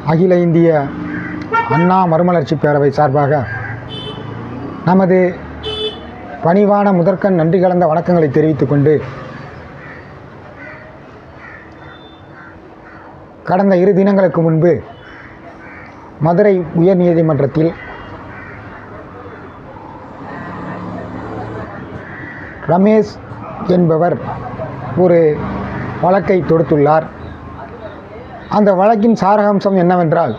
அகில இந்திய அண்ணா மறுமலர்ச்சி பேரவை சார்பாக நமது பணிவான முதற்கண் நன்றி கலந்த வணக்கங்களை தெரிவித்துக் கொண்டு, கடந்த 2 தினங்களுக்கு முன்பு மதுரை உயர்நீதிமன்றத்தில் ரமேஷ் என்பவர் ஒரு வழக்கை தொடுத்துள்ளார். அந்த வழக்கின் சாரம்சம் என்னவென்றால்,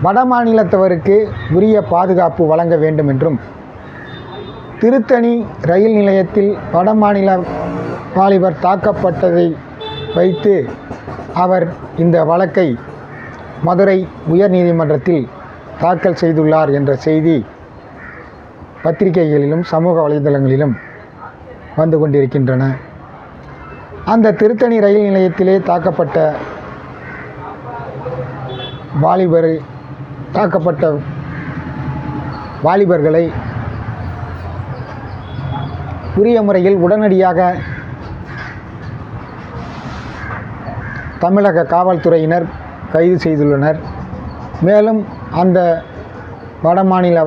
வட மாநிலத்தவருக்கு உரிய பாதுகாப்பு வழங்க வேண்டும் என்றும், திருத்தணி ரயில் நிலையத்தில் வட மாநில வாலிபர் தாக்கப்பட்டதை வைத்து அவர் இந்த வழக்கை மதுரை உயர்நீதிமன்றத்தில் தாக்கல் செய்துள்ளார் என்ற செய்தி பத்திரிகைகளிலும் சமூக வலைதளங்களிலும் வந்து கொண்டிருக்கின்றன. அந்த திருத்தணி ரயில் நிலையத்திலே தாக்கப்பட்ட வாலிபர்களை உரிய முறையில் உடனடியாக தமிழக காவல்துறையினர் கைது செய்துள்ளனர். மேலும் அந்த வடமாநில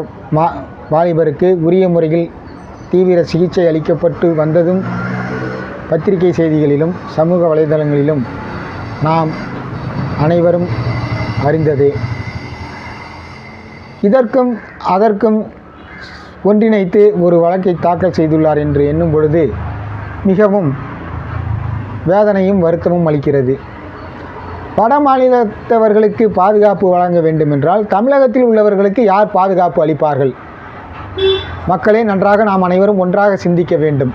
வாலிபருக்கு உரிய முறையில் தீவிர சிகிச்சை அளிக்கப்பட்டு வந்ததும் பத்திரிகை செய்திகளிலும் சமூக வலைதளங்களிலும் நாம் அனைவரும் அறிந்ததே. இதற்கும் அதற்கும் ஒன்றிணைத்து ஒரு வழக்கை தாக்கல் செய்துள்ளார் என்று எண்ணும் பொழுது மிகவும் வேதனையும் வருத்தமும் அளிக்கிறது. வட மாநிலத்தவர்களுக்கு பாதுகாப்பு வழங்க வேண்டுமென்றால் தமிழகத்தில் உள்ளவர்களுக்கு யார் பாதுகாப்பு அளிப்பார்கள்? மக்களே, நன்றாக நாம் அனைவரும் ஒன்றாக சிந்திக்க வேண்டும்.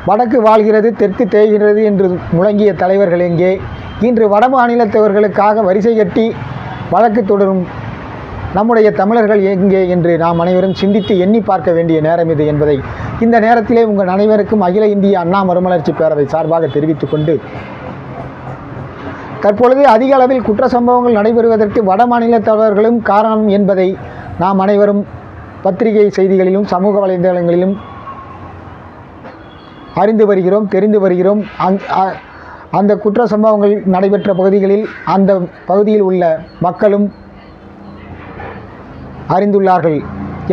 வடக்கு வாழ்கிறது, தெற்கு தேய்கிறது என்று முழங்கிய தலைவர்கள் எங்கே? இன்று வட மாநிலத்தவர்களுக்காக வரிசை கட்டி வழக்கு தொடரும் நம்முடைய தமிழர்கள் எங்கே என்று நாம் அனைவரும் சிந்தித்து எண்ணி பார்க்க வேண்டிய நேரம் இது என்பதை இந்த நேரத்திலே உங்கள் அனைவருக்கும் அகில இந்திய அண்ணா மறுமலர்ச்சி பேரவை சார்பாக தெரிவித்துக் கொண்டு, தற்பொழுது அதிக அளவில் குற்ற சம்பவங்கள் நடைபெறுவதற்கு வட மாநிலத்தவர்களும் காரணம் என்பதை நாம் அனைவரும் பத்திரிகை செய்திகளிலும் சமூக வலைதளங்களிலும் அறிந்து வருகிறோம், தெரிந்து வருகிறோம். அந்த குற்ற சம்பவங்கள் நடைபெற்ற பகுதிகளில் அந்த பகுதியில் உள்ள மக்களும் அறிந்துள்ளார்கள்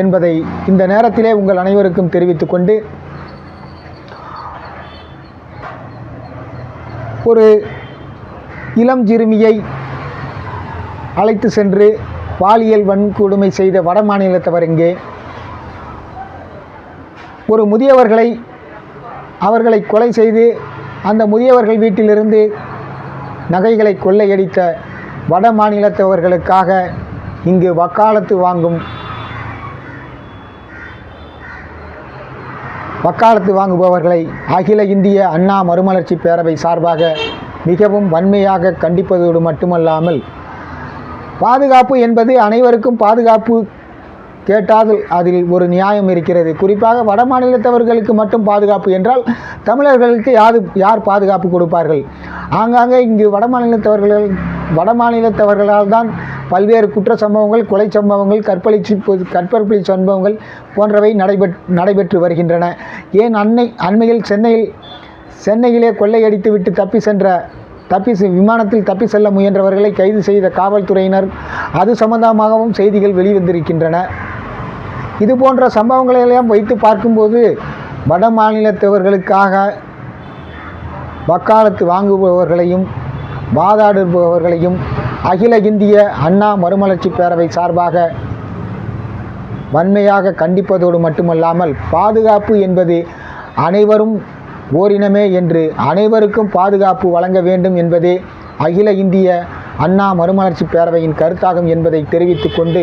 என்பதை இந்த நேரத்திலே உங்கள் அனைவருக்கும் தெரிவித்துக் கொண்டு, ஒரு இளம் சிறுமியை அழைத்து சென்று பாலியல் வன்கொடுமை செய்த வட மாநிலத்தவர் எங்கே? ஒரு முதியவர்களை கொலை செய்து அந்த முதியவர்கள் வீட்டிலிருந்து நகைகளை கொள்ளையடித்த வட மாநிலத்தவர்களுக்காக இங்கு வக்காலத்து வாங்குபவர்களை அகில இந்திய அண்ணா மறுமலர்ச்சி பேரவை சார்பாக மிகவும் வன்மையாக கண்டிப்பதோடு மட்டுமல்லாமல், பாதுகாப்பு என்பது அனைவருக்கும் பாதுகாப்பு கேட்டால் அதில் ஒரு நியாயம் இருக்கிறது. குறிப்பாக வட மாநிலத்தவர்களுக்கு மட்டும் பாதுகாப்பு என்றால் தமிழர்களுக்கு யார் பாதுகாப்பு கொடுப்பார்கள்? ஆங்காங்கே இங்கு வட மாநிலத்தவர்களால் தான் பல்வேறு குற்ற சம்பவங்கள், கொலை சம்பவங்கள், கற்பழிப்பு சம்பவங்கள் போன்றவை நடைபெற்று வருகின்றன. ஏன் அண்மையில் சென்னையிலே கொள்ளையடித்து விட்டு விமானத்தில் தப்பி செல்ல முயன்றவர்களை கைது செய்த காவல்துறையினர், அது சம்பந்தமாகவும் செய்திகள் வெளிவந்திருக்கின்றன. இது போன்ற சம்பவங்களையெல்லாம் வைத்து பார்க்கும்போது வட மாநிலத்தவர்களுக்காக வக்காலத்து வாங்குபவர்களையும் வாதாடுபவர்களையும் அகில இந்திய அண்ணா மறுமலர்ச்சி பேரவை சார்பாக வன்மையாக கண்டிப்பதோடு மட்டுமல்லாமல், பாதுகாப்பு என்பது அனைவரும் ஓரினமே என்று அனைவருக்கும் பாதுகாப்பு வழங்க வேண்டும் என்பதே அகில இந்திய அண்ணா மறுமலர்ச்சி பேரவையின் கருத்தாகும் என்பதை தெரிவித்துக் கொண்டு,